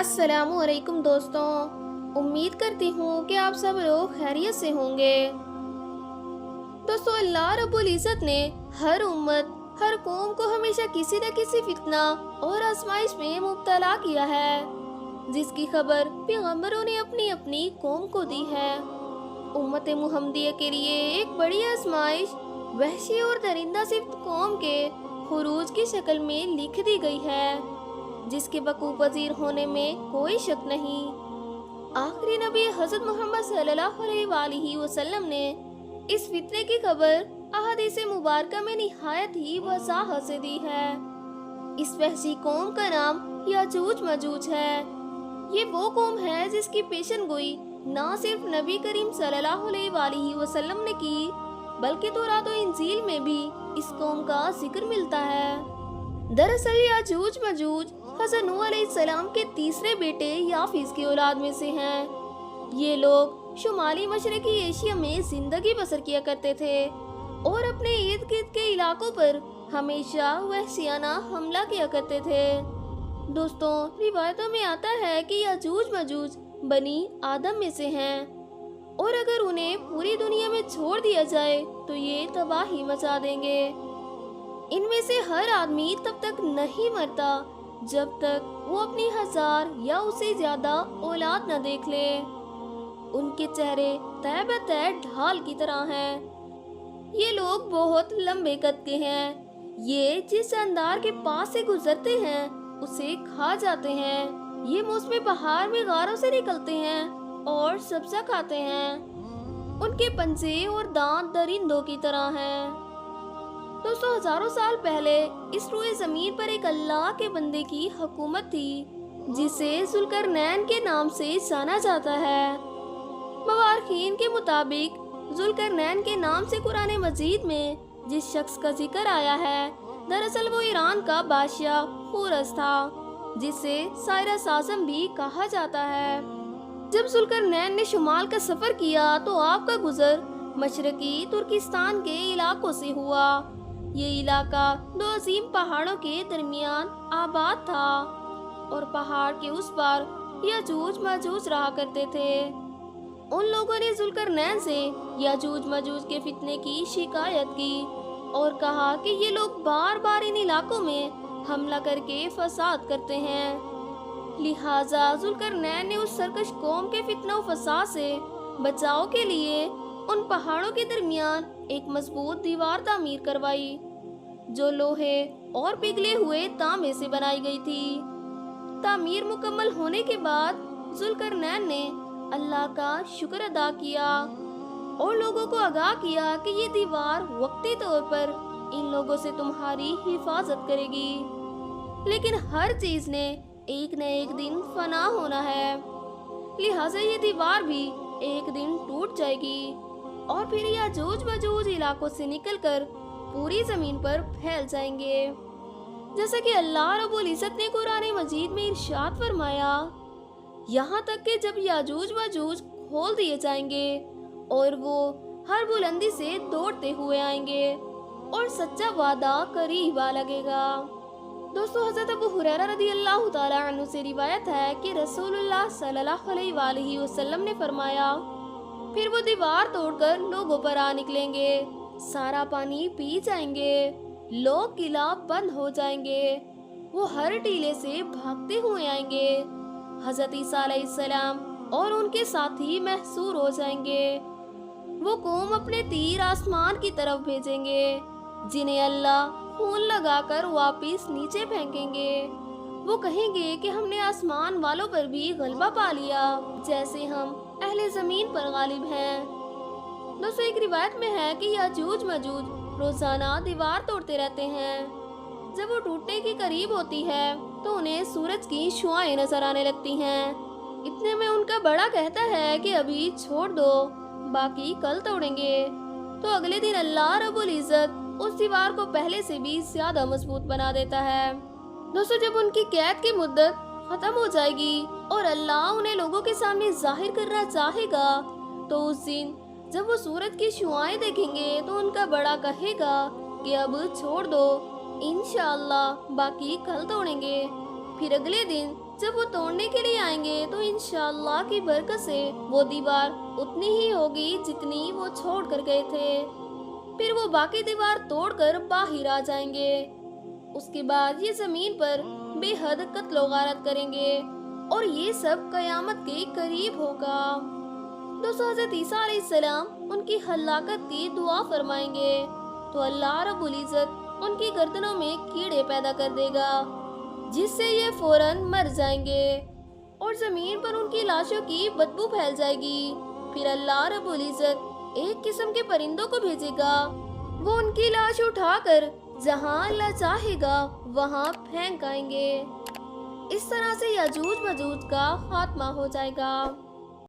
अस्सलामु अलैकुम दोस्तों। उम्मीद करती हूँ कि आप सब लोग खैरियत से होंगे। दोस्तों, अल्लाह रब्बुल इज़्ज़त ने हर उम्मत, हर कौम को हमेशा किसी न किसी फितना और आजमाइश में मुब्तला किया है, जिसकी खबर पैगंबरों ने अपनी अपनी कौम को दी है। उम्मत मुहम्मदिया के लिए एक बड़ी आजमाइश वहशी और दरिंदा सिफ्त कौम के खुरूज की शक्ल में लिख दी गई है, जिसके वकूफ़ पज़ीर होने में कोई शक नहीं। आखिरी नबी हज़रत मोहम्मद सल्लल्लाहु अलैहि वसल्लम ने इस फितने की खबर अहादीस मुबारका में निहायत ही वज़ाहत से दी है। इस वहशी कौम का नाम याजूज मजूज है। ये वो कौम है जिसकी पेशन गोई ना सिर्फ नबी करीम सल्लल्लाहु अलैहि वसल्लम ने की, बल्कि तौरात और इंजील में भी इस कौम का जिक्र मिलता है। दरअसल याजूज मजूज हज़रत नूह अलैहिस्सलाम के तीसरे बेटे याफीस की औलाद में से हैं। ये लोग शुमाली मशरकी एशिया में जिंदगी बसर किया करते थे और अपने इर्द गिर्द के इलाकों पर हमेशा वहशियाना हमला किया करते थे। दोस्तों, रिवायतों में आता है कि याजूज मजूज बनी आदम में से हैं और अगर उन्हें पूरी दुनिया में छोड़ दिया जाए तो ये तबाही मचा देंगे। इनमें से हर आदमी तब तक नहीं मरता जब तक वो अपनी 1000 या उससे ज्यादा औलाद न देख ले। उनके चेहरे तय बतय ढाल की तरह हैं। ये लोग बहुत लंबे कद के हैं। ये जिस जानदार के पास से गुजरते हैं उसे खा जाते हैं। ये मौसम बहार में गारों से निकलते हैं और सब्जा खाते हैं। उनके पंजे और दांत दरिंदों की तरह हैं। दोस्तों, हजारों साल पहले इस रुए जमीन पर एक अल्लाह के बंदे की हुकूमत थी, जिसे जुल्करनैन के नाम से जाना जाता है। मवारखीन के मुताबिक जुल्करनैन के नाम से कुरान मजीद में जिस शख्स का जिक्र आया है, दरअसल वो ईरान का बादशाह खुरस था, जिसे साइरस आज़म भी कहा जाता है। जब जुल्करनैन ने शुमाल का सफर किया तो आपका गुजर मशरकी तुर्किस्तान के इलाकों से हुआ। ये इलाका दो अजीम पहाड़ों के दरमियान आबाद था और पहाड़ के उस पार याजूज मजूज रहा करते थे। उन लोगों ने जुल्करनैन से याजूज मजूज के फितने की शिकायत की और कहा कि ये लोग बार बार इन इलाकों में हमला करके फसाद करते हैं। लिहाजा जुल्करनैन ने उस सरकश कौम के फितना और फसाद से बचाव के लिए उन पहाड़ों के दरमियान एक मजबूत दीवार तामीर करवाई, जो लोहे और पिघले हुए तांबे से बनाई गई थी। तामीर मुकम्मल होने के बाद जुल्करनैन ने अल्लाह का शुक्र अदा किया और लोगों को आगाह किया कि ये दीवार वक्ती तौर पर इन लोगों से तुम्हारी हिफाजत करेगी, लेकिन हर चीज ने एक न एक दिन फना होना है। लिहाजा ये दीवार भी एक दिन टूट जाएगी और फिर याजूज मजूज इलाकों से निकलकर पूरी जमीन पर फैल जाएंगे। जैसा कि अल्लाह रब्बुल इज़्ज़त ने कुरान मजीद में इरशाद फरमाया, यहाँ तक कि जब याजूज मजूज खोल दिए जाएंगे और वो हर बुलंदी से दौड़ते हुए आएंगे और सच्चा वादा करीब आ लगेगा। दोस्तों, हज़रत अबू हुरैरा रज़ियल्लाहु ताला अन्हु से रिवायत है कि रसूलुल्लाह सल्लल्लाहु अलैहि वसल्लम ने फरमाया, फिर वो दीवार तोड़कर लोगों पर आ निकलेंगे, सारा पानी पी जाएंगे, लोग किला बंद हो जाएंगे, वो हर टीले से भागते हुए आएंगे। हजरत ईसा अलैहिस्सलाम और उनके साथी महसूर हो जाएंगे। वो कौम अपने तीर आसमान की तरफ भेजेंगे, जिन्हें अल्लाह खून लगाकर वापिस नीचे फेंकेंगे। वो कहेंगे कि हमने आसमान वालों पर भी गलबा पा लिया, जैसे हम अहले जमीन पर गालिब हैं। दोस्तों, एक रिवायत में है कि याजूज मजूज रोजाना दीवार तोड़ते रहते हैं। जब वो टूटने के करीब होती है तो उन्हें सूरज की शुआएं नजर आने लगती हैं। इतने में उनका बड़ा कहता है कि अभी छोड़ दो, बाकी कल तोड़ेंगे। तो अगले दिन अल्लाह रब्बुल इज़्ज़त उस दीवार को पहले से भी ज्यादा मजबूत बना देता है। दोस्तों, जब उनकी कैद की मुद्दत खत्म हो जाएगी और अल्लाह उन्हें लोगों के सामने जाहिर करना चाहेगा, तो उस दिन जब वो सूरज की शुआएं देखेंगे तो उनका बड़ा कहेगा कि अब छोड़ दो, इंशाअल्लाह बाकी कल तोड़ेंगे। फिर अगले दिन جب وہ توڑنے کے لیے آئیں گے تو انشاءاللہ کی برکت سے وہ دیوار اتنی ہی ہوگی جتنی وہ چھوڑ کر گئے تھے۔ پھر وہ باقی دیوار توڑ کر باہر آ جائیں گے۔ اس کے بعد یہ زمین پر بے حد قتل و غارت کریں گے اور یہ سب قیامت کے قریب ہوگا۔ دوستو حضرت عیسیٰ علیہ السلام ان کی ہلاکت کی دعا فرمائیں گے تو اللہ رب العزت ان کی گردنوں میں کیڑے پیدا کر دے گا، جس سے یہ فوراً مر جائیں گے اور زمین پر ان کی لاشوں کی بدبو پھیل جائے گی۔ پھر اللہ رب العزت ایک قسم کے پرندوں کو بھیجے گا، وہ ان کی لاش اٹھا کر جہاں اللہ چاہے گا وہاں پھینک آئیں گے۔ اس طرح سے یاجوج ماجوج کا خاتمہ ہو جائے گا۔